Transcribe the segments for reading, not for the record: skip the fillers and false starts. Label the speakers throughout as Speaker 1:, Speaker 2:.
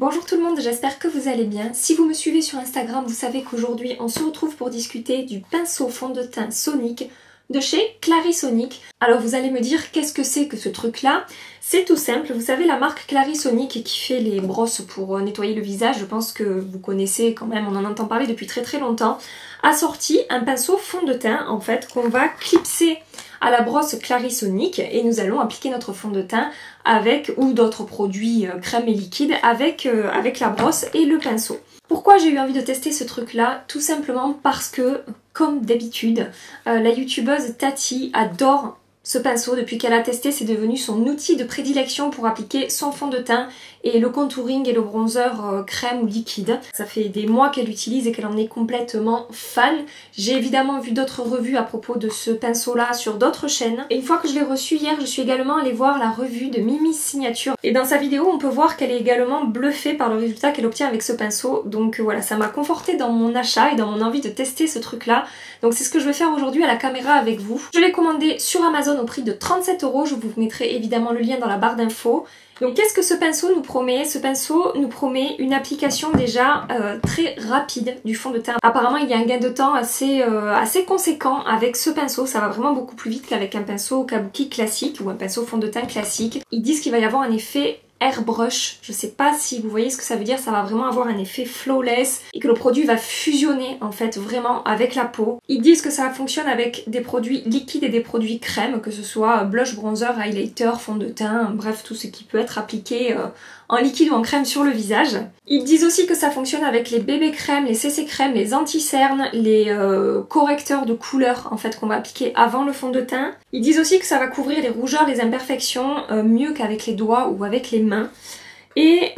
Speaker 1: Bonjour tout le monde, j'espère que vous allez bien. Si vous me suivez sur Instagram, vous savez qu'aujourd'hui on se retrouve pour discuter du pinceau fond de teint Sonic de chez Clarisonic. Alors vous allez me dire qu'est-ce que c'est que ce truc là? C'est tout simple, vous savez la marque Clarisonic qui fait les brosses pour nettoyer le visage, je pense que vous connaissez quand même, on en entend parler depuis très longtemps, a sorti un pinceau fond de teint en fait qu'on va clipser à la brosse Clarisonic et nous allons appliquer notre fond de teint avec ou d'autres produits crème et liquide avec la brosse et le pinceau. Pourquoi j'ai eu envie de tester ce truc là? Tout simplement parce que, comme d'habitude, la youtubeuse Tati adore ce pinceau. Depuis qu'elle a testé, c'est devenu son outil de prédilection pour appliquer son fond de teint et le contouring et le bronzer crème ou liquide. Ça fait des mois qu'elle l'utilise et qu'elle en est complètement fan. J'ai évidemment vu d'autres revues à propos de ce pinceau là sur d'autres chaînes. Et une fois que je l'ai reçu hier, je suis également allée voir la revue de Mimi's Signature. Et dans sa vidéo, on peut voir qu'elle est également bluffée par le résultat qu'elle obtient avec ce pinceau. Donc voilà, ça m'a confortée dans mon achat et dans mon envie de tester ce truc là. Donc c'est ce que je vais faire aujourd'hui à la caméra avec vous. Je l'ai commandé sur Amazon au prix de 37 €. Je vous mettrai évidemment le lien dans la barre d'infos. Donc qu'est-ce que ce pinceau nous promet? Ce pinceau nous promet une application déjà très rapide du fond de teint. Apparemment il y a un gain de temps assez conséquent avec ce pinceau, ça va vraiment beaucoup plus vite qu'avec un pinceau kabuki classique ou un pinceau fond de teint classique. Ils disent qu'il va y avoir un effet airbrush, je sais pas si vous voyez ce que ça veut dire, ça va vraiment avoir un effet flawless et que le produit va fusionner en fait vraiment avec la peau. Ils disent que ça fonctionne avec des produits liquides et des produits crème, que ce soit blush, bronzer, highlighter, fond de teint, bref tout ce qui peut être appliqué en liquide ou en crème sur le visage. Ils disent aussi que ça fonctionne avec les bébés crèmes, les CC crèmes, les anti-cernes, les correcteurs de couleur en fait qu'on va appliquer avant le fond de teint. Ils disent aussi que ça va couvrir les rougeurs, les imperfections mieux qu'avec les doigts ou avec les mains. Et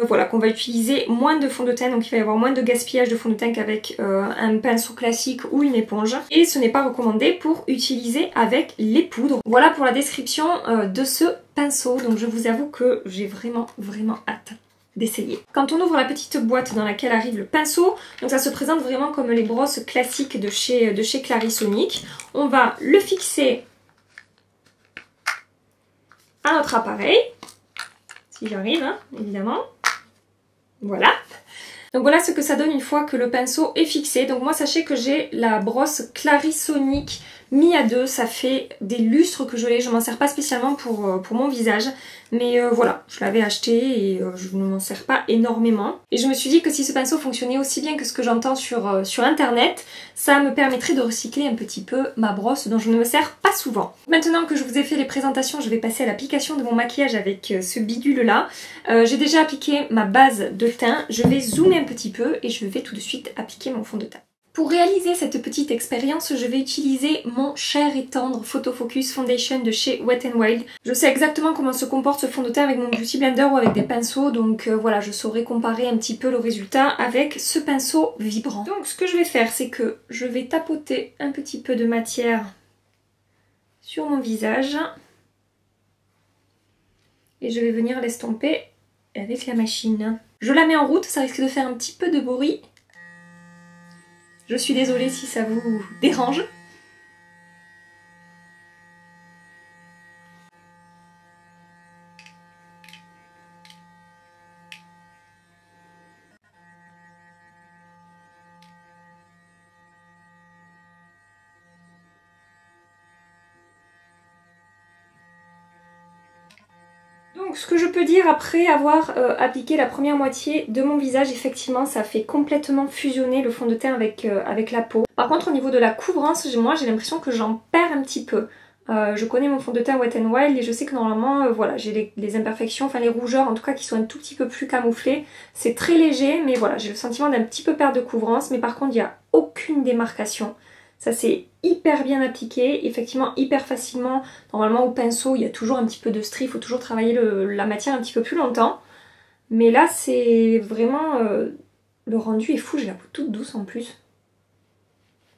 Speaker 1: voilà, qu'on va utiliser moins de fond de teint, donc il va y avoir moins de gaspillage de fond de teint qu'avec un pinceau classique ou une éponge. Et ce n'est pas recommandé pour utiliser avec les poudres. Voilà pour la description de ce pinceau, donc je vous avoue que j'ai vraiment hâte d'essayer. Quand on ouvre la petite boîte dans laquelle arrive le pinceau, donc ça se présente vraiment comme les brosses classiques de chez Clarisonic. On va le fixer à notre appareil. Si j'arrive, hein, évidemment. Voilà. Donc voilà ce que ça donne une fois que le pinceau est fixé. Donc moi sachez que j'ai la brosse Clarisonic mis à 2, ça fait des lustres que je l'ai, je m'en sers pas spécialement pour mon visage, mais voilà, je l'avais acheté et je ne m'en sers pas énormément. Et je me suis dit que si ce pinceau fonctionnait aussi bien que ce que j'entends sur internet, ça me permettrait de recycler un petit peu ma brosse dont je ne me sers pas souvent. Maintenant que je vous ai fait les présentations, je vais passer à l'application de mon maquillage avec ce bidule là. J'ai déjà appliqué ma base de teint, je vais zoomer un petit peu et je vais tout de suite appliquer mon fond de teint. Pour réaliser cette petite expérience, je vais utiliser mon cher et tendre Photo Focus Foundation de chez Wet n Wild. Je sais exactement comment se comporte ce fond de teint avec mon Beauty Blender ou avec des pinceaux, donc voilà, je saurai comparer un petit peu le résultat avec ce pinceau vibrant. Donc ce que je vais faire, c'est que je vais tapoter un petit peu de matière sur mon visage et je vais venir l'estomper avec la machine. Je la mets en route, ça risque de faire un petit peu de bruit. Je suis désolée si ça vous dérange. Donc ce que je peux dire après avoir appliqué la première moitié de mon visage, effectivement ça fait complètement fusionner le fond de teint avec la peau. Par contre au niveau de la couvrance, moi j'ai l'impression que j'en perds un petit peu. Je connais mon fond de teint Wet n Wild et je sais que normalement voilà, j'ai les imperfections, enfin les rougeurs en tout cas qui sont un tout petit peu plus camouflées. C'est très léger mais voilà, j'ai le sentiment d'un petit peu perdre de couvrance, mais par contre il n'y a aucune démarcation. Ça c'est hyper bien appliqué, effectivement hyper facilement. Normalement au pinceau il y a toujours un petit peu de strie, il faut toujours travailler la matière un petit peu plus longtemps. Mais là c'est vraiment... le rendu est fou, j'ai la peau toute douce en plus.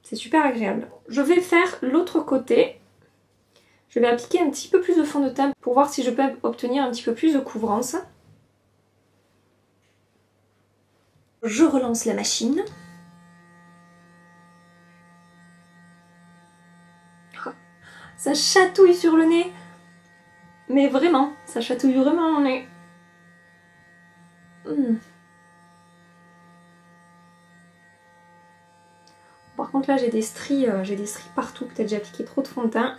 Speaker 1: C'est super agréable. Je vais faire l'autre côté. Je vais appliquer un petit peu plus de fond de teint pour voir si je peux obtenir un petit peu plus de couvrance. Je relance la machine. Ça chatouille sur le nez. Mais vraiment, ça chatouille vraiment mon nez. Par contre là j'ai des stries partout, peut-être j'ai appliqué trop de fond de teint.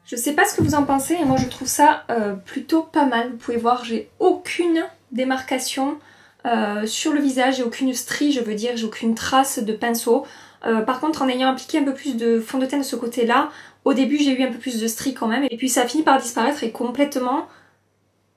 Speaker 1: Je sais pas ce que vous en pensez, et moi je trouve ça plutôt pas mal. Vous pouvez voir, j'ai aucune démarcation sur le visage, j'ai aucune strie, je veux dire, j'ai aucune trace de pinceau. Par contre, en ayant appliqué un peu plus de fond de teint de ce côté-là, au début j'ai eu un peu plus de stries quand même, et puis ça a fini par disparaître et complètement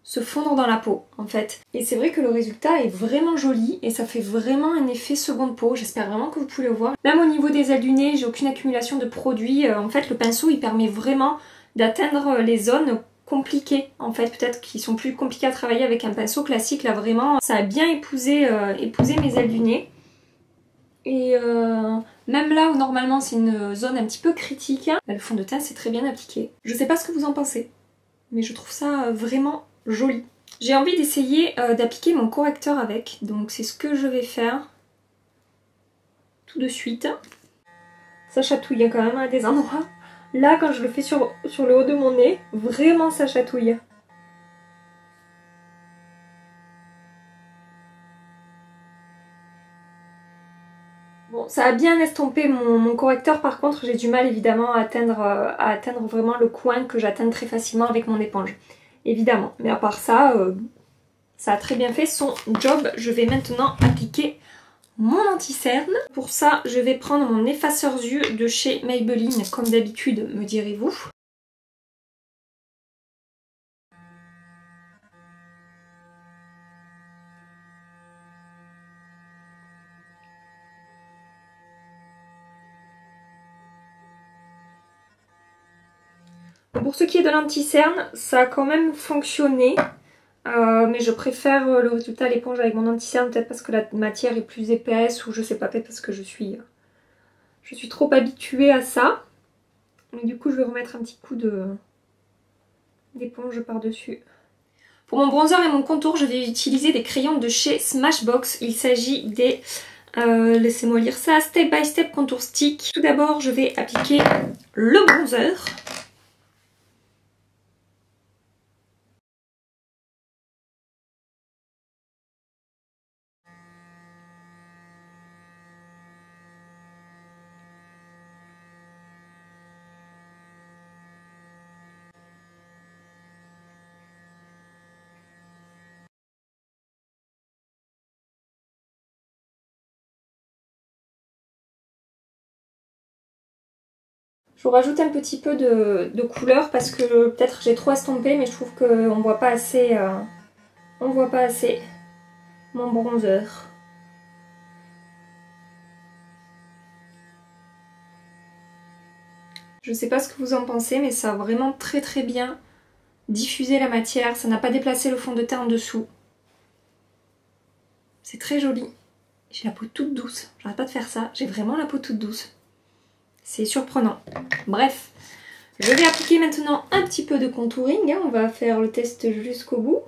Speaker 1: se fondre dans la peau en fait. Et c'est vrai que le résultat est vraiment joli et ça fait vraiment un effet seconde peau. J'espère vraiment que vous pouvez le voir. Même au niveau des ailes du nez, j'ai aucune accumulation de produits. En fait, le pinceau il permet vraiment d'atteindre les zones compliquées en fait, peut-être qui sont plus compliquées à travailler avec un pinceau classique. Là vraiment, ça a bien épousé mes ailes du nez. Et même là où normalement c'est une zone un petit peu critique, le fond de teint c'est très bien appliqué. Je sais pas ce que vous en pensez, mais je trouve ça vraiment joli. J'ai envie d'essayer d'appliquer mon correcteur avec, donc c'est ce que je vais faire tout de suite. Ça chatouille quand même à des endroits. Là quand je le fais sur le haut de mon nez, vraiment ça chatouille. Bon, ça a bien estompé mon correcteur, par contre j'ai du mal évidemment à atteindre vraiment le coin que j'atteins très facilement avec mon éponge. Évidemment, mais à part ça, ça a très bien fait son job. Je vais maintenant appliquer mon anti-cerne. Pour ça, je vais prendre mon effaceur yeux de chez Maybelline, comme d'habitude, me direz-vous. Pour ce qui est de l'anti-cerne, ça a quand même fonctionné. Mais je préfère le résultat à l'éponge avec mon anti-cerne, peut-être parce que la matière est plus épaisse ou je sais pas, peut-être parce que je suis trop habituée à ça. Mais du coup je vais remettre un petit coup d'éponge par-dessus. Pour mon bronzer et mon contour, je vais utiliser des crayons de chez Smashbox. Il s'agit des, laissez-moi lire ça, Step by Step Contour Stick. Tout d'abord je vais appliquer le bronzer. Je vous rajoute un petit peu de couleur parce que peut-être j'ai trop estompé, mais je trouve qu'on voit pas assez, mon bronzer. Je sais pas ce que vous en pensez, mais ça a vraiment très très bien diffusé la matière, ça n'a pas déplacé le fond de teint en dessous. C'est très joli. J'ai la peau toute douce, j'arrête pas de faire ça, j'ai vraiment la peau toute douce. C'est surprenant. Bref, je vais appliquer maintenant un petit peu de contouring, on va faire le test jusqu'au bout.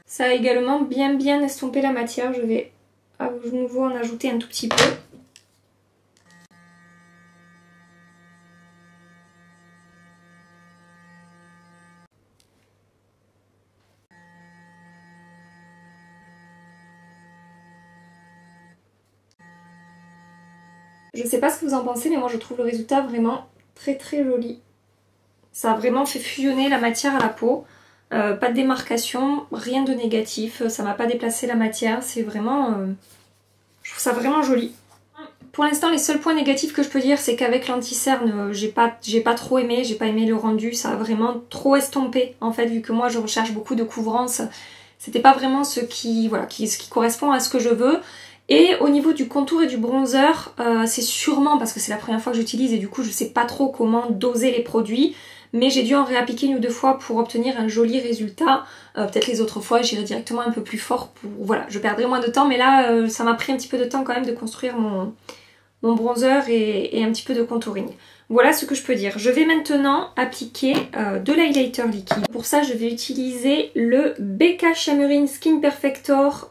Speaker 1: Ça a également bien estompé la matière, je vais à nouveau en ajouter un tout petit peu. Je sais pas ce que vous en pensez, mais moi je trouve le résultat vraiment très joli. Ça a vraiment fait fusionner la matière à la peau. Pas de démarcation, rien de négatif, ça m'a pas déplacé la matière, c'est vraiment... je trouve ça vraiment joli. Pour l'instant, les seuls points négatifs que je peux dire, c'est qu'avec l'anti-cerne, j'ai pas trop aimé, j'ai pas aimé le rendu, ça a vraiment trop estompé en fait, vu que moi je recherche beaucoup de couvrance. C'était pas vraiment ce qui correspond à ce que je veux. Et au niveau du contour et du bronzer, c'est sûrement parce que c'est la première fois que j'utilise et du coup je sais pas trop comment doser les produits. Mais j'ai dû en réappliquer 1 ou 2 fois pour obtenir un joli résultat. Peut-être les autres fois j'irai directement un peu plus fort pour... Voilà, je perdrai moins de temps, mais là ça m'a pris un petit peu de temps quand même de construire mon bronzer et un petit peu de contouring. Voilà ce que je peux dire. Je vais maintenant appliquer de l'highlighter liquide. Pour ça je vais utiliser le BK Shamurin Skin Perfector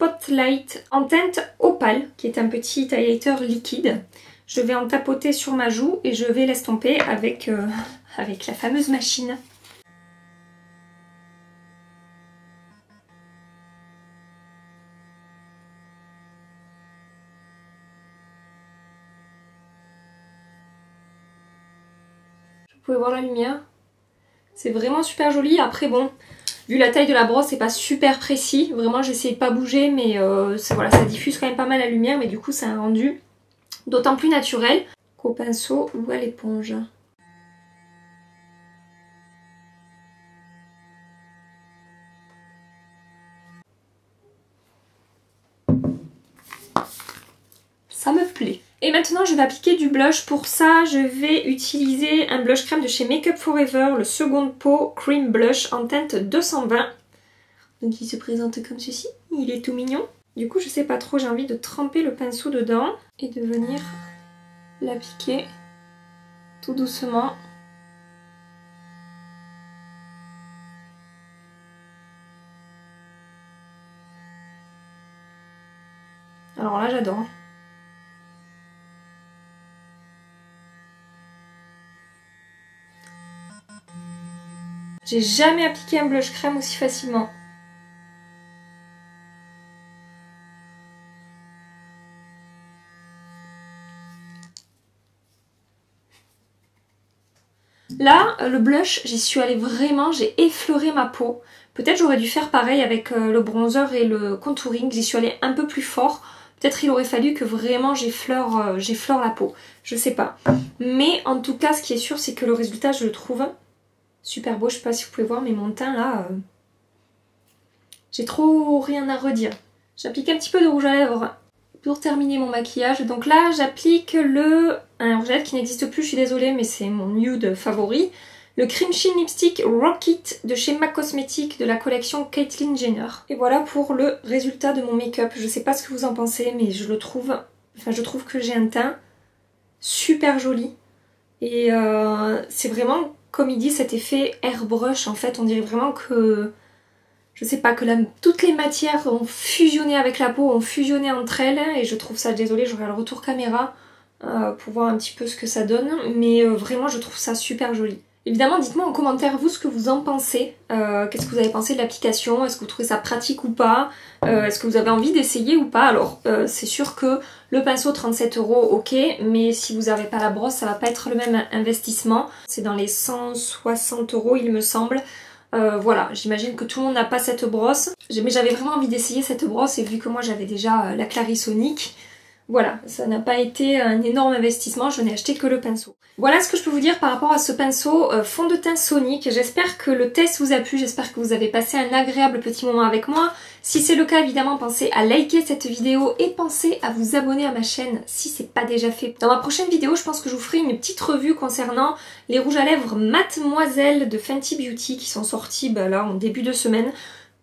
Speaker 1: Spotlight en teinte opale, qui est un petit highlighter liquide. Je vais en tapoter sur ma joue et je vais l'estomper avec, avec la fameuse machine. Vous pouvez voir la lumière. C'est vraiment super joli. Après bon, vu la taille de la brosse, c'est pas super précis. Vraiment, j'ai essayé de pas bouger, mais voilà, ça diffuse quand même pas mal la lumière. Mais du coup, c'est un rendu d'autant plus naturel qu'au pinceau ou à l'éponge. Ça me plaît. Et maintenant je vais appliquer du blush. Pour ça je vais utiliser un blush crème de chez Make Up For Ever, le Second Pot Cream Blush en teinte 220. Donc il se présente comme ceci, il est tout mignon. Du coup je sais pas trop, j'ai envie de tremper le pinceau dedans et de venir l'appliquer tout doucement. Alors là j'adore. J'ai jamais appliqué un blush crème aussi facilement. Là, le blush, j'y suis allée vraiment, j'ai effleuré ma peau. Peut-être j'aurais dû faire pareil avec le bronzer et le contouring, j'y suis allée un peu plus fort. Peut-être il aurait fallu que vraiment j'effleure la peau, je sais pas. Mais en tout cas, ce qui est sûr, c'est que le résultat, je le trouve super beau. Je sais pas si vous pouvez voir, mais mon teint là, j'ai trop rien à redire. J'applique un petit peu de rouge à lèvres pour terminer mon maquillage. Donc là, j'applique un rouge à lèvres qui n'existe plus, je suis désolée, mais c'est mon nude favori. Le Cream Sheen Lipstick Rocket de chez MAC Cosmetics de la collection Caitlyn Jenner. Et voilà pour le résultat de mon make-up. Je sais pas ce que vous en pensez, mais je trouve que j'ai un teint super joli. Et c'est vraiment, comme il dit, cet effet airbrush en fait. On dirait vraiment que, je sais pas, que toutes les matières ont fusionné avec la peau, ont fusionné entre elles. Et je trouve ça, désolée, j'aurai le retour caméra pour voir un petit peu ce que ça donne. Mais vraiment, je trouve ça super joli. Évidemment, dites-moi en commentaire vous ce que vous en pensez. Qu'est-ce que vous avez pensé de l'application? Est-ce que vous trouvez ça pratique ou pas? Est-ce que vous avez envie d'essayer ou pas? Alors, c'est sûr que le pinceau 37 €, ok, mais si vous n'avez pas la brosse, ça va pas être le même investissement. C'est dans les 160 € il me semble. Voilà, j'imagine que tout le monde n'a pas cette brosse. Mais j'avais vraiment envie d'essayer cette brosse et vu que moi j'avais déjà la Clarisonic, voilà, ça n'a pas été un énorme investissement, je n'ai acheté que le pinceau. Voilà ce que je peux vous dire par rapport à ce pinceau fond de teint Sonic. J'espère que le test vous a plu, j'espère que vous avez passé un agréable petit moment avec moi. Si c'est le cas, évidemment, pensez à liker cette vidéo et pensez à vous abonner à ma chaîne si c'est pas déjà fait. Dans ma prochaine vidéo, je pense que je vous ferai une petite revue concernant les rouges à lèvres Mademoiselle de Fenty Beauty qui sont sortis là en début de semaine.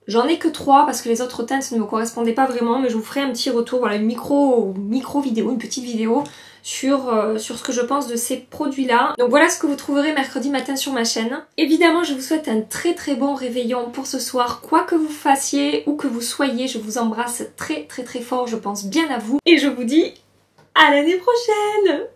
Speaker 1: J'en ai que 3 parce que les autres teintes ne me correspondaient pas vraiment, mais je vous ferai un petit retour, voilà, une micro vidéo, une petite vidéo sur ce que je pense de ces produits-là. Donc voilà ce que vous trouverez mercredi matin sur ma chaîne. Évidemment, je vous souhaite un très très bon réveillon pour ce soir, quoi que vous fassiez, où que vous soyez, je vous embrasse très très très fort, je pense bien à vous, et je vous dis à l'année prochaine!